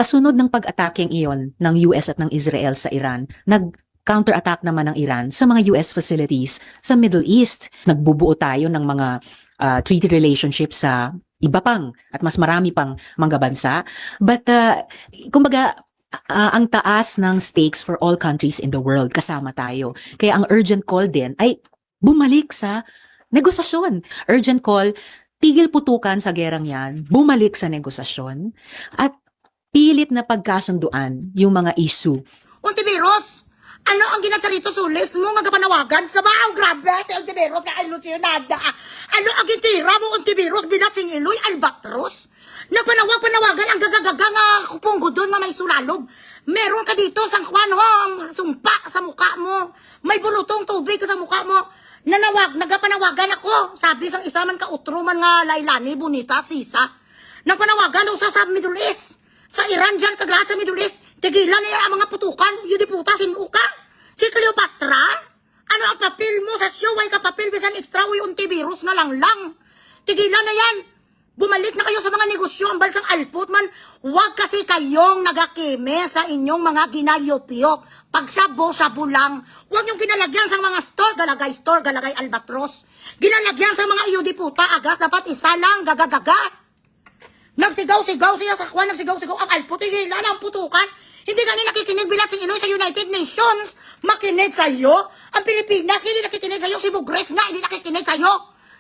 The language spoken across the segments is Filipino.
Kasunod ng pag-ataking iyon ng US at ng Israel sa Iran, nag-counterattack naman ng Iran sa mga US facilities sa Middle East. Nagbubuo tayo ng mga treaty relationships sa iba pang at mas marami pang mga bansa. But kumbaga, ang taas ng stakes for all countries in the world, kasama tayo. Kaya ang urgent call din ay bumalik sa negosasyon. Urgent call, tigil putukan sa gerang yan, bumalik sa negosasyon, at pilit na pagkasunduan yung mga issue. Ontiveros, ano ang ginatsa sulis mo nga panawagan sa maaw grabe si Ontiveros ka ilusyonada. Ano ang gitira mo Ontiveros binatsing iloy albatros? Panawagan ang gagagaga nga kupunggo doon nga may sulalog. Meron ka dito sang kwan ho, sumpa sa mukha mo. May bulutong tubig sa mukha mo. Nagapanawagan ako. Sabi sang isa man ka utro man nga laylani, bonita, sisa. Nagpanawagan daw sa Middle East. Sa Iran dyan, kaglahat sa Middle East, tigilan na ang mga putukan, yung diputa, sinuka. Si Cleopatra, ano ang papel mo sa show, ay kapapil, bisan extra, uy, Ontiveros nga lang. Tigilan na yan. Bumalik na kayo sa mga negosyo, ang balsang alput man, huwag kasi kayong nagakime sa inyong mga ginayopiyok. Pag sabo-sabo lang, huwag niyong ginalagyan sa mga store, galagay albatros. Ginalagyan sa mga iyo diputa, agas, dapat isa lang, gagagaga. Nagsigaw-sigaw siya sa kwan, nagsigaw-sigaw ang alput, tigilan ang putukan. Hindi gani nakikinig bilat si Inoy sa United Nations. Makinig sa'yo. Ang Pilipinas, hindi nakikinig sa'yo. Si Bugres nga, hindi nakikinig sa'yo.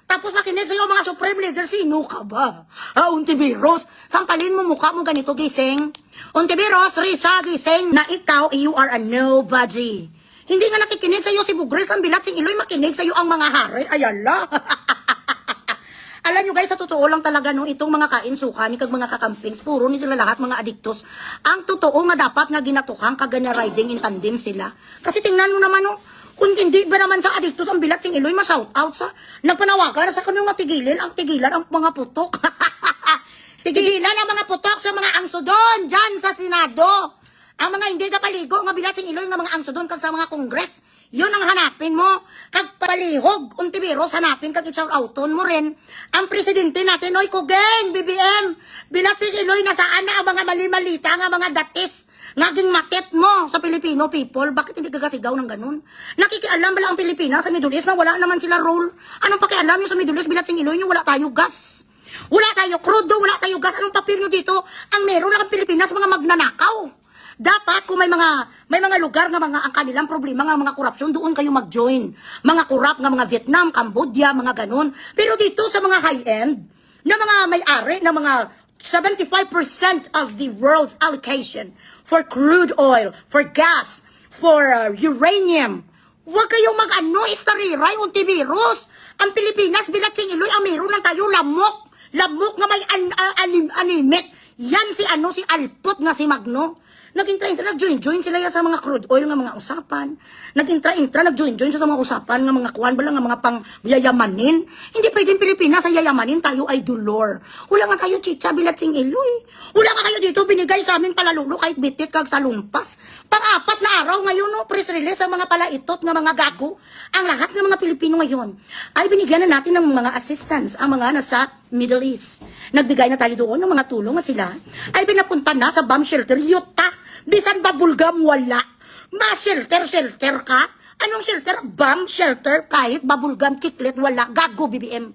Tapos makinig sa'yo mga Supreme Leader. Sino ka ba? Ontiveros, sampalin mo mukha mo ganito, gising. Ontiveros, Risa, gising, na ikaw, you are a nobody. Hindi nga nakikinig sa'yo si Bugres, ang bilat si Iloy, makinig sa'yo ang mga hari. Ayala. Alam nyo guys, sa totoo lang talaga nung itong mga kainsuka ni kag mga kakampings, puro ni sila lahat mga adiktos. Ang totoo nga dapat nga ginatukang kagana riding in tandem sila. Kasi tingnan mo naman no, kung hindi ba naman sa adiktos ang bilat sing Iloy ma-shout out sa nagpanawagan sa kanong tigilan ang mga putok. Tigilan ang mga putok sa mga angsodon dyan sa Senado. Ang mga hindi ka paligo nga bilat sing Iloy nga mga angsodon kag sa mga kongres. Yun ang hanapin mo. Kag palihog, Ontiveros, hanapin kag i-shoutouton mo rin. Ang presidente natin, oy, Kugeng, BBM, bilat si Iloy, nasaan na ang mga mali-malita, nga mga datis, ngaging matit mo sa Filipino people. Bakit hindi gagasigaw ng ganun? Nakikialam ba lang ang Pilipinas sa Middle East na wala naman sila role? Anong pakialam nyo sa Middle East, bilat si Iloy, wala tayo gas. Wala tayo crudo, wala tayo gas. Anong papel nyo dito? Ang meron lang ang Pilipinas, mga magnanakaw. Dapat kung may mga lugar nga mga ang kanilang problema nga mga korupsyon, doon kayo mag-join. Mga korap nga mga Vietnam, Cambodia, mga ganun. Pero dito sa mga high-end, na mga may-ari, na mga 75% of the world's allocation for crude oil, for gas, for uranium, huwag kayong mag-ano, istariray, Ontiveros. Ang Pilipinas, bilat sing Iloy, ang meron lang tayo lamok. Lamok nga may animet. Yan si si Alput nga si Magno. Nag-join sila sa mga crude oil nga mga usapan. Nag-join sa mga usapan nga mga kuwan bala nga mga pang yayamanin. Hindi pwedeng Pilipinas sa yayamanin, tayo ay dulor. Wala nga tayo chicha bilat sing Iloy. Wala nga kayo dito binigay sa amin palalulo kahit bitit kag salumpas. Pang-apat na araw ngayon no, press release sa mga palaitot nga mga gago. Ang lahat ng mga Pilipino ngayon ay binigyan na natin ng mga assistance ang mga nasa Middle East. Nagbigay na tayo doon ng mga tulong at sila ay pinapunta na sa bomb shelter. Yuta! Bisan ba bulgam wala? Ma-shelter ka? Anong shelter? Bomb shelter kahit babulgam, chiclet, wala. Gago, BBM.